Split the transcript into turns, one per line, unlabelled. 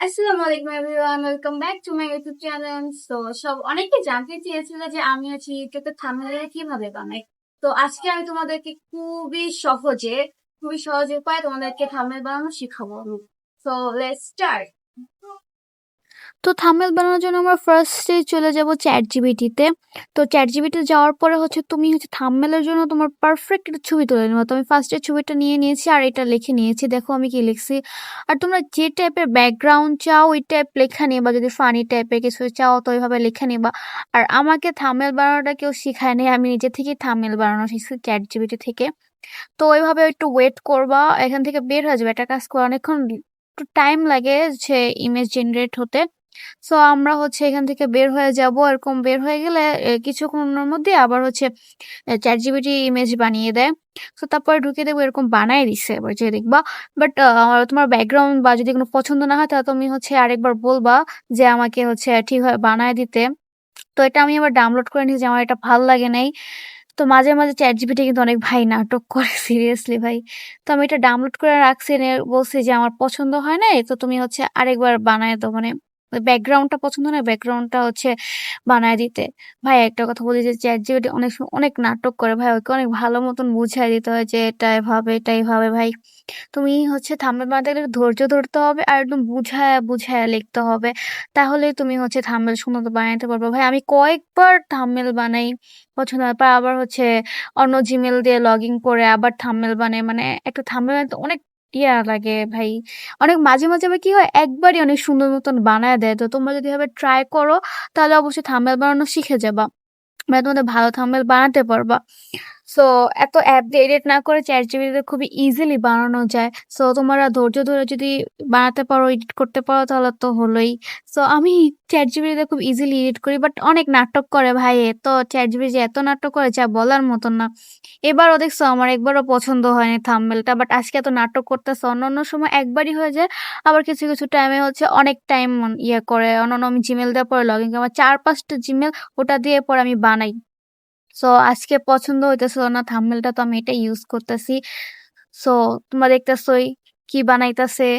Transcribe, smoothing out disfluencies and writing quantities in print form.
আসসালামু আলাইকুম everyone, welcome back to my YouTube channel. তো সব অনেকে জানতে চেয়েছিল যে আমি হচ্ছে ইউটিউবে থাম্বনেল কিভাবে বানাই। তো আজকে আমি তোমাদেরকে খুবই সহজে উপায় তোমাদেরকে থাম্বনেল বানানো শিখাবো আমি। So let's start.
তো থাম্বনেল বানানোর জন্য আমরা ফার্স্টে চলে যাব চ্যাটজিপিটিতে। তো চ্যাটজিপিটি যাওয়ার পরে তুমি থাম্বনেলের জন্য তোমার পারফেক্ট একটা ছবি তুলে নেবে। তো আমি ফার্স্টে ছবিটা নিয়ে নিয়েছি আর এটা লিখে নিয়েছি। দেখো আমি কি লিখছি। আর তোমরা যে টাইপের ব্যাকগ্রাউন্ড চাও ওই টাইপ লেখা নিবা। যদি ফানি টাইপের কিছু চাও তো ওইভাবে লিখে নিবা। আর আমাকে থাম্বনেল বানানোটা কেউ শিখায় নাই, আমি নিজে থেকেই থাম্বনেল বানানো শিখছি চ্যাটজিপিটি থেকে। তো ওইভাবে একটু ওয়েট করবা, এখান থেকে বের হয়ে যাবে। একটা কাজ করে অনেকক্ষণ একটু টাইম লাগে যে ইমেজ জেনারেট হতে। সো আমরা এখান থেকে বের হয়ে যাব। এরকম বের হয়ে গেলে কিছুক্ষণের মধ্যে আবার চ্যাট জিপিটি ইমেজ বানিয়ে দেয়। সো তারপরে ঢুকে দেখবো এরকম বানায় দিচ্ছে, এবার যে দেখবা। বাট তোমার ব্যাকগ্রাউন্ড বা যদি কোনো পছন্দ না হয় তাহলে তুমি আরেকবার বলবা যে আমাকে ঠিকভাবে বানায় দিতে। তো এটা আমি আবার ডাউনলোড করে নিয়েছি, আমার এটা ভাল লাগে নাই। তো মাঝে মাঝে চ্যাট জিপিটি কিন্তু অনেক ভাই নাটক করে, সিরিয়াসলি ভাই। তো আমি এটা ডাউনলোড করে রাখছি, বলছি যে আমার পছন্দ হয় নাই, তো তুমি আরেকবার বানায় দাও, মানে ব্যাকগ্রাউন্ডটা পছন্দ নয়, ব্যাকগ্রাউন্ডটা বানায় দিতে। ভাই একটা কথা বলি যে চ্যাট জিপিটি অনেক সময় অনেক নাটক করে ভাই, ওকে অনেক ভালো মতন বুঝাই দিতে হয় যে এটা এভাবে এটা এইভাবে। ভাই তুমি থাম্বনেল বানাতে গেলে ধৈর্য ধরতে হবে আর একদম বুঝায়া বুঝায়া লিখতে হবে, তাহলেই তুমি থাম্বনেল সুন্দর বানাইতে পারবে। ভাই আমি কয়েকবার থাম্বনেল বানাই, পছন্দ হয়। পর আবার অন্য জিমেল দিয়ে লগ ইন করে আবার থাম্বনেল বানাই, মানে একটা থাম্বনেল বানাতে অনেক ইয়া লাগে ভাই। অনেক মাঝে মাঝে আবার কি হয়, একবারই অনেক সুন্দর মতন বানায় দেয়। তো তোমরা যদি এভাবে ট্রাই করো তাহলে অবশ্যই থাম্বনেল বানানো শিখে যাবা, মানে তোমাদের ভালো থাম্বনেল বানাতে পারবা। সো এত অ্যাপ দিয়ে এডিট না করে চ্যাটজিপিটিতে খুবই ইজিলি বানানো যায়। সো তোমরা ধৈর্য ধরে যদি বানাতে পারো, এডিট করতে পারো তাহলে তো হলোই। সো আমি চ্যাটজিপিটিতে খুব ইজিলি এডিট করি, বাট অনেক নাটক করে ভাই। এ তো চ্যাটজিপিটি যে এত নাটক করে যা বলার মতন না। এবারও দেখছো আমার একবারও পছন্দ হয়নি থাম্বনেলটা, বাট আজকে এত নাটক করতেছে। অন্যান্য সময় একবারই হয়ে যায়, আবার কিছু কিছু টাইমে অনেক টাইম ইয়ে করে। অন্যান্য আমি জিমেল দেওয়ার পরে লগ ইন করি, আমার 4-5টা জিমেল, ওটা দিয়ে পরে আমি বানাই। সো আজকে পছন্দ হইতেছিল না থাম্বনেলটা, তো আমি এটা ইউজ করতেছি। সো তোমরা দেখতেছই কি বানাইতেছে।